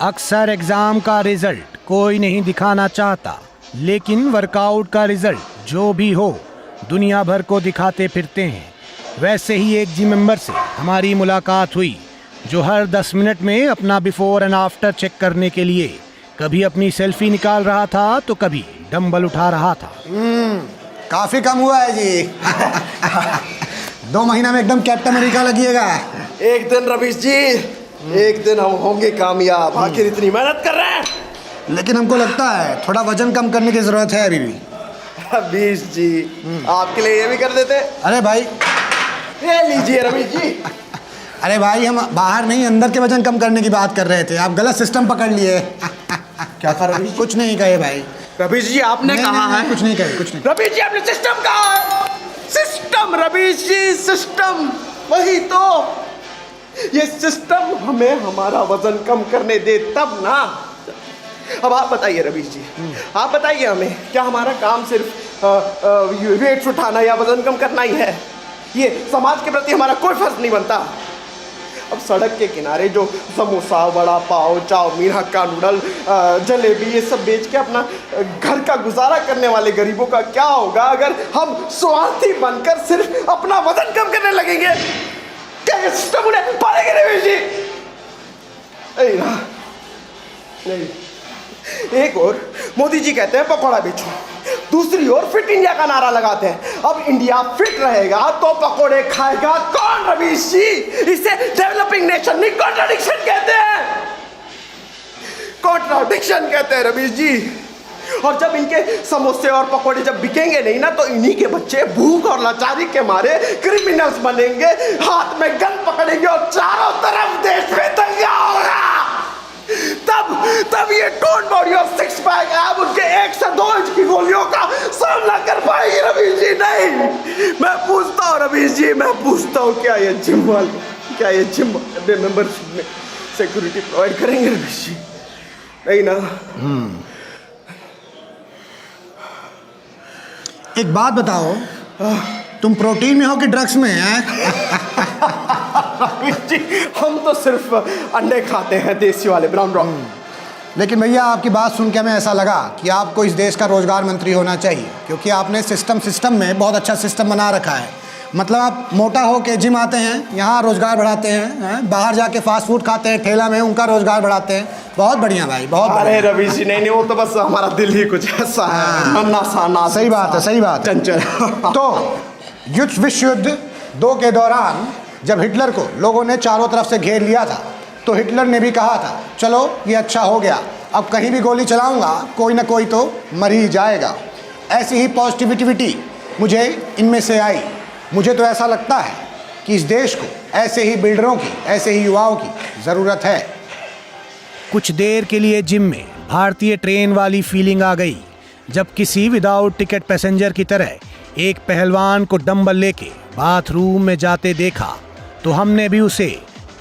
अक्सर एग्जाम का रिजल्ट कोई नहीं दिखाना चाहता, लेकिन वर्कआउट का रिजल्ट जो भी हो दुनिया भर को दिखाते फिरते हैं। वैसे ही एक जिम मेंबर से हमारी मुलाकात हुई जो हर 10 मिनट में अपना बिफोर एंड आफ्टर चेक करने के लिए कभी अपनी सेल्फी निकाल रहा था तो कभी डंबल उठा रहा था। काफी कम हुआ है जी। 2 महीना में एकदम कैप्टन अमेरिका लगिएगा। एक दिन रवीश जी, एक दिन हम होंगे कामयाब। आखिर इतनी मेहनत कर रहे हैं। लेकिन हमको लगता है थोड़ा वजन कम करने की जरूरत है अभी भी। रवीश जी, आपके लिए ये भी कर देते। अरे भाई, ये लीजिए रवीश जी। अरे भाई, हम बाहर नहीं अंदर के वजन कम करने की बात कर रहे थे, आप गलत सिस्टम पकड़ लिए। क्या कहा रवीश? कुछ नहीं कहे भाई। रवीश जी आपने कहा है। कुछ नहीं कहे, कुछ नहीं। रवीश जी आपने सिस्टम कहा है। सिस्टम रवीश जी, सिस्टम। वही तो, ये सिस्टम हमें हमारा वजन कम करने दे तब ना। अब आप बताइए रवीश जी, आप बताइए हमें, क्या हमारा काम सिर्फ वेट्स उठाना या वजन कम करना ही है? ये समाज के प्रति हमारा कोई फर्ज नहीं बनता? अब सड़क के किनारे जो समोसा, वड़ा पाव, चाउमीन, हक्का नूडल, जलेबी ये सब बेच के अपना घर का गुजारा करने वाले गरीबों का क्या होगा अगर हम स्वार्थी बनकर सिर्फ अपना वजन कम करने लगेंगे? क्या ये सिस्टम उन्हें पालेंगे रवीश जी? नहीं। एक और मोदी जी कहते हैं पकौड़ा बेचो, दूसरी ओर फिट इंडिया का नारा लगाते हैं। अब इंडिया फिट रहेगा तो पकौड़े खाएगा कौन रवीश जी? इसे डेवलपिंग नेशन नहीं, कॉन्ट्राडिक्शन कहते हैं। कॉन्ट्राडिक्शन कहते हैं रवीश जी। और जब इनके समोसे और पकौड़े जब बिकेंगे नहीं ना, तो इन्हीं के बच्चे भूख और लाचारी के मारे क्रिमिनल्स बनेंगे, हाथ में गन पकड़ेंगे और चारों तरफ देश में दंगा होगा। तब ये टोन बॉडी और 6 पैक अब उनके 1 से 2 इंच की गोलियों का सामना कर पाएगी रवीश जी? नहीं। मैं पूछता हूँ रवीश जी, मैं पूछता हूँ, क्या ये जिम वाले मेंबरशिप में सिक्योरिटी प्रोवाइड करेंगे रवीश जी? नहीं ना। एक बात बताओ, तुम प्रोटीन में हो कि ड्रग्स में हैं? जी, हम तो सिर्फ अंडे खाते हैं, देसी वाले ब्राउन रॉक। लेकिन भैया, आपकी बात सुन के हमें ऐसा लगा कि आपको इस देश का रोजगार मंत्री होना चाहिए, क्योंकि आपने सिस्टम में बहुत अच्छा सिस्टम बना रखा है। मतलब आप मोटा हो के जिम आते हैं, यहाँ रोजगार बढ़ाते हैं, बाहर जाके फास्ट फूड खाते हैं ठेला में, उनका रोजगार बढ़ाते हैं। बहुत बढ़िया भाई, बहुत। अरे रवीश जी, नहीं, वो तो बस हमारा दिल ही कुछ ऐसा है। नन्ना सा। सही बात है, सही बात है। चंचल। तो विश्व युद्ध 2 के दौरान जब हिटलर को लोगों ने चारों तरफ से घेर लिया था, तो हिटलर ने भी कहा था, चलो ये अच्छा हो गया, अब कहीं भी गोली चलाऊंगा कोई ना कोई तो मर ही जाएगा। ऐसी ही पॉजिटिविटी मुझे इनमें से आई। मुझे तो ऐसा लगता है कि इस देश को ऐसे ही बिल्डरों की, ऐसे ही युवाओं की ज़रूरत है। कुछ देर के लिए जिम में भारतीय ट्रेन वाली फीलिंग आ गई जब किसी विदाउट टिकट पैसेंजर की तरह एक पहलवान को डंबल लेके बाथरूम में जाते देखा, तो हमने भी उसे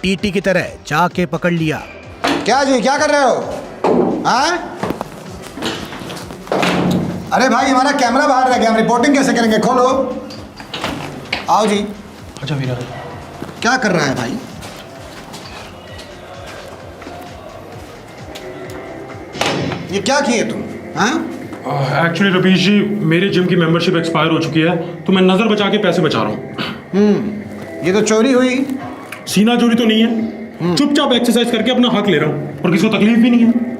टीटी की तरह जाके पकड़ लिया। क्या जी, क्या कर रहे हो? हाँ? अरे भाई, हमारा कैमरा बाहर रह गया, हम रिपोर्टिंग कैसे करेंगे? खोलो। आओ जी। अच्छा वीरा, क्या कर रहा है भाई? ये क्या किए तुम? हाँ? एक्चुअली रवीश जी, मेरे जिम की मेंबरशिप एक्सपायर हो चुकी है, तो मैं नज़र बचा के पैसे बचा रहा हूँ। ये तो चोरी हुई। सीना चोरी तो नहीं है, चुपचाप एक्सरसाइज करके अपना हक ले रहा हूँ और किसी को तकलीफ भी नहीं है।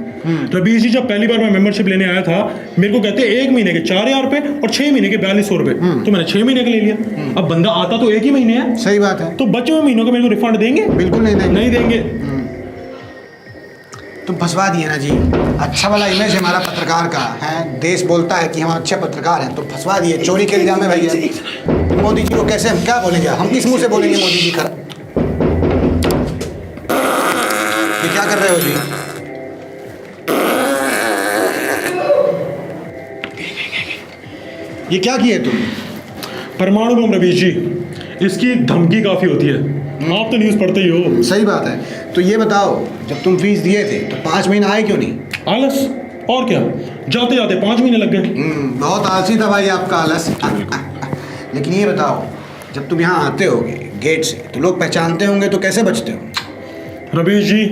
रवीश जी, जब पहली बार मैं मेंबरशिप लेने आया था, मेरे को कहते 1 महीने के 4000 रुपए और 6 महीने के 4200 रुपए। तो मैंने 6 महीने के ले लिया। अब बंदा आता तो 1 ही महीने है। सही बात है। तो बचे हुए महीनों का मेरे को रिफंड देंगे? बिल्कुल नहीं देंगे। नहीं देंगे। तुम फंसवा दिए ना जी। अच्छा वाला इमेज है हमारा पत्रकार का, है, देश बोलता है कि हम अच्छे पत्रकार हैं, तो फंसवा दिए चोरी के इल्जाम में भैया। मोदी जी को कैसे हम क्या बोलेंगे? हम किस मुंह से बोलेंगे मोदी जी खरा? ये क्या कर रहे हो जी? ये क्या किए तुम? परमाणु बम रवीश जी, इसकी धमकी काफी होती है। आप तो न्यूज़ पढ़ते ही हो। सही बात है। तो ये बताओ, जब तुम फीस दिए थे तो 5 महीना आए क्यों नहीं? आलस, और क्या, जाते जाते 5 महीने लग गए। बहुत आलसी था भाई आपका आलस। लेकिन ये बताओ, जब तुम यहाँ आते होगे गेट से, तो लोग पहचानते होंगे, तो कैसे बचते हो? रवीश जी,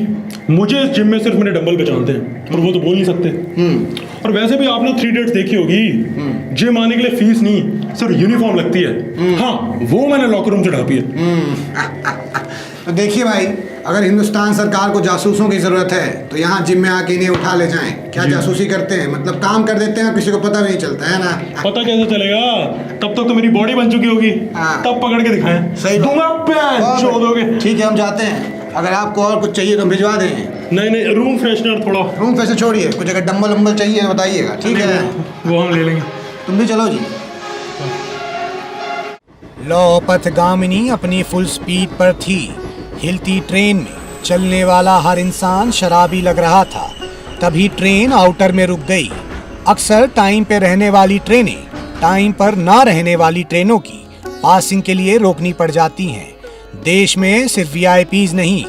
मुझे इस जिम में सिर्फ मेरे डंबल पहचानते हैं और वो तो बोल नहीं सकते। और वैसे भी आपने 3 डेट्स देखी होगी, जिम आने के लिए फीस नहीं सिर्फ यूनिफॉर्म लगती है। हाँ, वो मैंने लॉकर रूम से ढापी है। तो देखिए भाई, अगर हिंदुस्तान सरकार को जासूसों की जरूरत है तो यहाँ जिम में आके इन्हें उठा ले जाएं। क्या जासूसी करते हैं, मतलब काम कर देते हैं, किसी को पता नहीं चलता है ना। पता कैसे चलेगा, तब तक तो मेरी बॉडी बन चुकी होगी, हाँ। तब पकड़ के दिखाएं। सही बात। दूंगा पैन छोड़ोगे। ठीक है, हम जाते हैं। अगर आपको और कुछ चाहिए तो हम भिजवा दें। नहीं, रूम फ्रेशनर थोड़ा। रूम पैसे छोड़िए, कुछ अगर डम्बल वम्बल चाहिए तो बताइएगा, ठीक है? वो हम ले लेंगे। तुम भी चलो जी। लौ पथगामिनी अपनी फुल स्पीड पर थी। हिलती ट्रेन में चलने वाला हर इंसान शराबी लग रहा था। तभी ट्रेन आउटर में रुक गई। अक्सर टाइम पे रहने वाली ट्रेनें टाइम पर ना रहने वाली ट्रेनों की पासिंग के लिए रोकनी पड़ जाती हैं। देश में सिर्फ वीआईपीज नहीं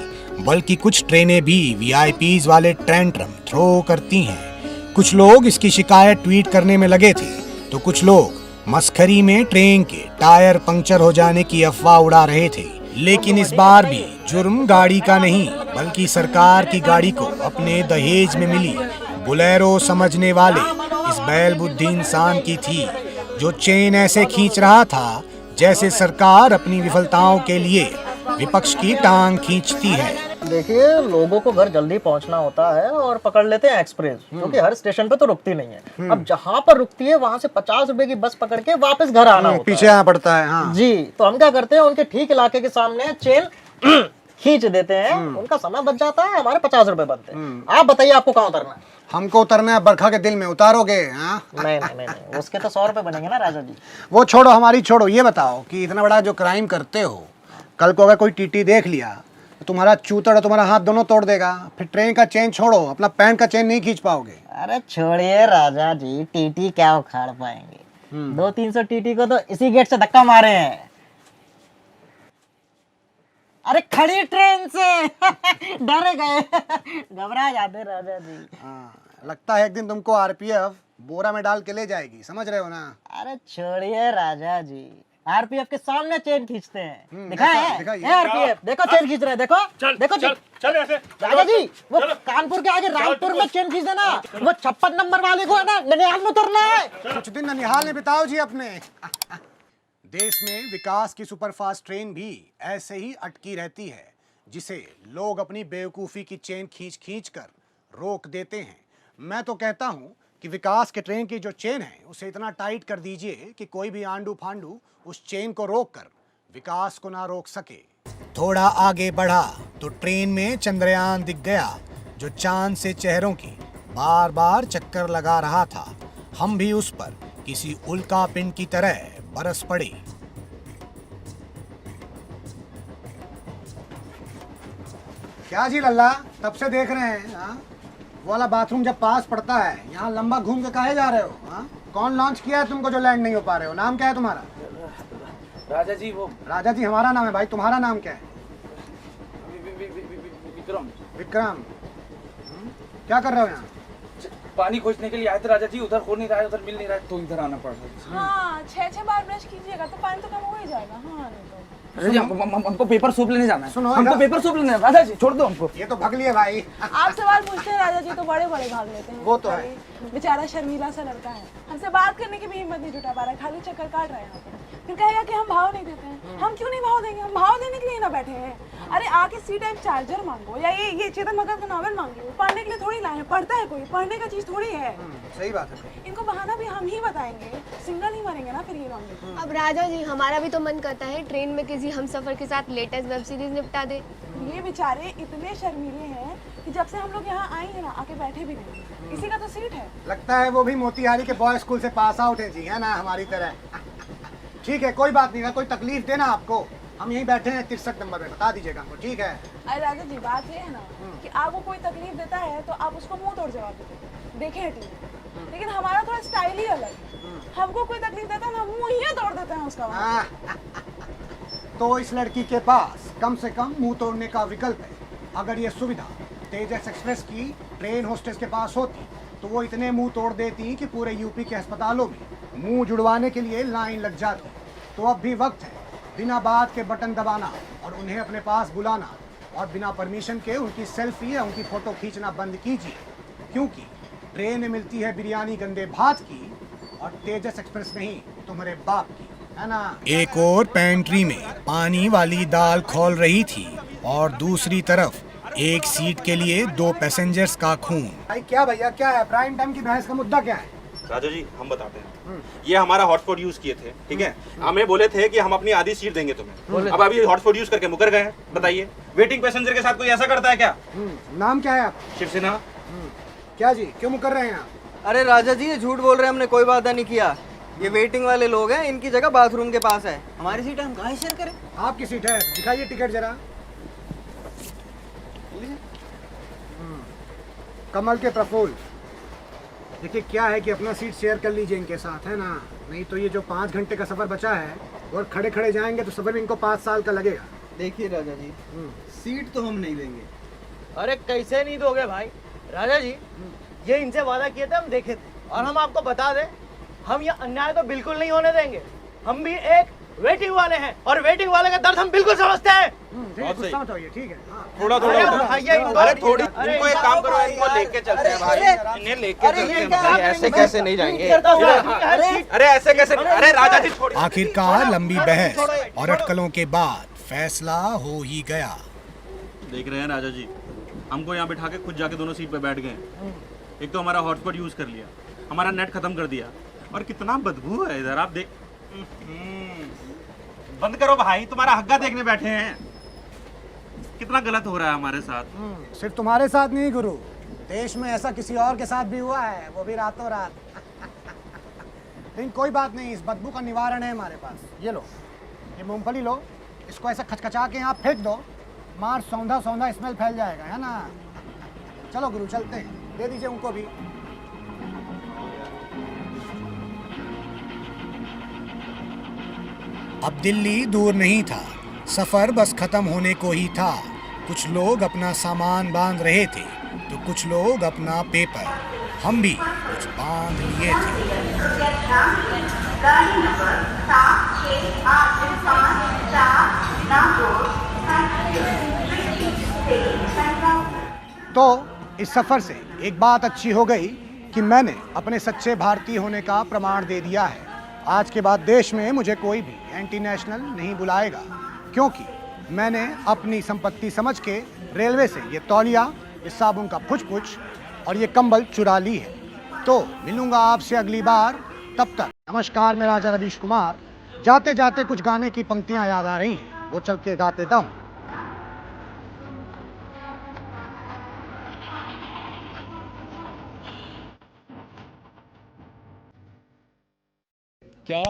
बल्कि कुछ ट्रेनें भी वीआईपीज वाले टेंट्रम थ्रो करती हैं। कुछ लोग इसकी शिकायत ट्वीट करने में लगे थे तो कुछ लोग मस्खरी में ट्रेन के टायर पंक्चर हो जाने की अफवाह उड़ा रहे थे। लेकिन इस बार भी जुर्म गाड़ी का नहीं बल्कि सरकार की गाड़ी को अपने दहेज में मिली बुलेरो समझने वाले इस बैल बुद्धि इंसान की थी, जो चेन ऐसे खींच रहा था जैसे सरकार अपनी विफलताओं के लिए विपक्ष की टांग खींचती है। देखिए, लोगों को घर जल्दी पहुंचना होता है और पकड़ लेते हैं एक्सप्रेस, क्योंकि हर स्टेशन पे तो रुकती नहीं है। अब जहां पर रुकती है वहां से 50 रुपए की बस पकड़ के वापस घर आना होता पीछे आना पड़ता है। हाँ जी, तो हम क्या करते हैं, उनके ठीक इलाके के सामने चेन खींच देते हैं, उनका समय बच जाता है, हमारे 50 रुपए बनते हैं। आप बताइए, आपको कहाँ उतरना है? हमको उतरना है बरखा के दिल में, उतारोगे? हाँ नहीं, उसके तो 100 रुपए बनेंगे ना राजा जी। वो छोड़ो, हमारी छोड़ो। ये बताओ कि इतना बड़ा जो क्राइम करते हो, कल को अगर कोई टीटी देख लिया तो तुम्हारा चूतड़ और तुम्हारा हाथ दोनों तोड़ देगा। फिर ट्रेन का चेन छोड़ो, अपना पैंट का चेन नहीं खींच पाओगे। अरे छोड़िए राजा जी, टीटी क्या उखाड़ पाएंगे? 200-300 टीटी को तो इसी गेट से धक्का मारे हैं। अरे खड़ी ट्रेन से डर गए, घबरा जाते राजा जी। हाँ, लगता है एक दिन तुमको आरपीएफ बोरा में डाल के ले जाएगी, समझ रहे हो ना? अरे छोड़िए राजा जी, आरपीएफ के सामने चेन खींचते हैं। दिखाइए। आरपीएफ देखो चेन खींच रहे हैं, देखो देखो चल ऐसे। राजा जी, वो कानपुर के आगे रामपुर में चेन खींच देना, वो 56 नंबर वाले को है ना ननिहाल में उतरना है। कुछ दिन ननिहाल में बिताओ जी अपने। देश में विकास की सुपरफास्ट ट्रेन भी ऐसे ही अटकी रहती है, जिसे लोग अपनी बेवकूफ़ी की चेन खींच खींच कर रोक देते हैं। मैं तो कहता हूँ कि विकास के ट्रेन की जो चेन है उसे इतना टाइट कर दीजिए कि कोई भी आंडू फांडू उस चेन को रोक कर विकास को ना रोक सके। थोड़ा आगे बढ़ा तो ट्रेन में चंद्रयान दिख गया, जो चांद से चेहरों की बार बार चक्कर लगा रहा था। हम भी उस पर किसी उल्का पिंड की तरह बरस पड़े। क्या जी लल्ला, तब से देख रहे हैं? हाँ, वो वाला बाथरूम जब पास पड़ता है, यहाँ लंबा घूम के काहे जा रहे हो? हाँ, कौन लॉन्च किया है तुमको जो लैंड नहीं हो पा रहे हो? नाम क्या है तुम्हारा? राजा जी। वो राजा जी हमारा नाम है भाई, तुम्हारा नाम क्या है? विक्रम। विक्रम। क्या कर रहे हो यहाँ? पानी खोजने के लिए आए थे राजा जी, उधर हो नहीं रहा है, उधर मिल नहीं रहा है, तो इधर आना पड़ रहा है। हाँ, 6-6 बार ब्रश कीजिएगा तो पानी तो कम हो ही जाएगा। हाँ, नहीं तो राजा जी, हमको पेपर सूप लेने जाना है। सुनो, हमको पेपर सूप लेना है राजा जी, छोड़ दो हमको। ये तो भग लिए भाई। आप सवाल पूछते हैं राजा जी तो बड़े बड़े भाग लेते हैं। वो तो है। बेचारा शर्मीला सा लड़का है, हमसे बात करने की भी हिम्मत नहीं जुटा पा रहा है, खाली चक्कर काट रहा है यहाँ पे। फिर कहेगा कि हम भाव नहीं देते हैं। हम क्यों नहीं भाव देंगे? हम भाव देने के लिए ना बैठे हैं। अरे आके सी टाइप चार्जर मांगो या ये चेतन भगत का नॉवेल मांगो। पढ़ने के लिए थोड़ी लाए हैं, पढ़ता है कोई? पढ़ने का चीज थोड़ी है। सही बात है। इनको बहाना भी हम ही बताएंगे, सिंगल ही मरेंगे ना फिर ये मांगे। अब राजा जी, हमारा भी तो मन करता है ट्रेन में किसी हमसफर के साथ लेटेस्ट वेब सीरीज निपटा दे। ये बेचारे इतने शर्मीले हैं कि जब से हम लोग यहाँ आए हैं ना, आके बैठे भी नहीं। इसी का तो सीट है। लगता है वो भी मोतिहारी के बॉय स्कूल से पास आउट है जी, है ना, हमारी तरह। ठीक है, कोई बात नहीं है। कोई तकलीफ देना आपको, हम यहीं बैठे हैं 63 नंबर में, बता दीजिएगा हमको, ठीक है? अरे राजा जी, बात ये है ना कि आपको कोई तकलीफ देता है तो आप उसको मुंह तोड़ जवाब देते देखे है टीवी। लेकिन हमारा थोड़ा स्टाइल ही अलग है। हमको कोई तकलीफ देता है ना, मुंह ही तोड़ देते हैं उसका। हाँ। तो इस लड़की के पास कम से कम मुंह तोड़ने का विकल्प है। अगर ये सुविधा तेजस एक्सप्रेस की ट्रेन होस्टेस के पास होती तो वो इतने मुंह तोड़ देती कि पूरे यूपी के अस्पतालों में मुंह जुड़वाने के लिए लाइन लग जाती। तो अब भी वक्त है बिना बात के बटन दबाना और उन्हें अपने पास बुलाना। और बिना परमिशन के उनकी सेल्फी या उनकी फोटो खींचना बंद कीजिए, क्योंकि ट्रेन में मिलती है बिरयानी गंदे भात की और तेजस एक्सप्रेस नहीं तुम्हारे बाप की, है ना। एक और पेंट्री में पानी वाली दाल खौल रही थी और दूसरी तरफ एक सीट के लिए 2 पैसेंजर्स का खून। भाई क्या भैया क्या है, प्राइम टाइम की बहस का मुद्दा क्या है? राजा जी हम बताते हैं। ये हमारा हॉटस्पॉट यूज किए थे, ठीक है। हमें बोले थे कि हम अपनी आधी सीट देंगे तुम्हें, अब अभी हॉटस्पॉट यूज करके मुकर गए हैं। बताइए, वेटिंग पैसेंजर के साथ कोई ऐसा करता है क्या? नाम क्या है आप? शिवसेना। क्या जी, क्यों मुकर रहे हैं आप? अरे राजा जी ये झूठ बोल रहे हैं, हमने कोई वादा नहीं किया। ये वेटिंग वाले लोग हैं, इनकी जगह बाथरूम के पास है। हमारी सीट है, हम कहाँ शेयर करें? आपकी सीट है, दिखाइए टिकट जरा। कमल के प्रफुल्ल, देखिए क्या है कि अपना सीट शेयर कर लीजिए इनके साथ, है ना। नहीं तो ये जो 5 घंटे का सफर बचा है और खड़े खड़े जाएंगे तो सफर भी इनको 5 साल का लगेगा। देखिए राजा जी, सीट तो हम नहीं देंगे। अरे कैसे नहीं दोगे भाई? राजा जी ये इनसे वादा किए थे, हम देखे थे, और हम आपको बता दें हम ये अन्याय तो बिल्कुल नहीं होने देंगे। हम भी एक वेटिंग वाले हैं और वेटिंग वाले का दर्द हम बिल्कुल समझते हैं। गुस्सा मत होइए, ठीक है। हाँ। थोड़ा थोड़ा अरे थोड़ी इनको एक काम करो, इनको लेके चलते हैं भाई, इन्हें लेके चलते हैं भाई। ऐसे कैसे नहीं जाएंगे? अरे ऐसे कैसे? अरे राजा जी छोड़िए। आखिरकार लंबी बहस और अटकलों के बाद फैसला हो ही गया। देख रहे हैं राजा जी, हमको यहाँ बिठा के खुद जाके दोनों सीट पे बैठ गए। एक तो हमारा हॉटस्पॉट यूज कर लिया, हमारा नेट खत्म कर दिया, और कितना बदबू है इधर। आप देख, बंद करो भाई, तुम्हारा हग्गा देखने बैठे हैं। कितना गलत हो रहा है हमारे साथ। सिर्फ तुम्हारे साथ नहीं गुरु, देश में ऐसा किसी और के साथ भी हुआ है, वो भी रातों रात। लेकिन कोई बात नहीं, इस बदबू का निवारण है हमारे पास। ये लो, ये मूंगफली लो, इसको ऐसा खचखचा के यहाँ फेंक दो, मार सौंधा सौंधा स्मेल फैल जाएगा, है ना। चलो गुरु चलते हैं, दे दीजिए उनको भी। अब दिल्ली दूर नहीं था, सफर बस खत्म होने को ही था। कुछ लोग अपना सामान बांध रहे थे तो कुछ लोग अपना पेपर। हम भी कुछ बांध लिए थे। तो इस सफर से एक बात अच्छी हो गई कि मैंने अपने सच्चे भारतीय होने का प्रमाण दे दिया है। आज के बाद देश में मुझे कोई भी एंटी नेशनल नहीं बुलाएगा, क्योंकि मैंने अपनी संपत्ति समझ के रेलवे से ये तौलिया, ये साबुन का फुच और ये कंबल चुरा ली है। तो मिलूंगा आपसे अगली बार, तब तक नमस्कार। मैं राजा रवीश कुमार। जाते जाते कुछ गाने की पंक्तियां याद आ रही हैं, वो चल के गा देता हूँ। क्या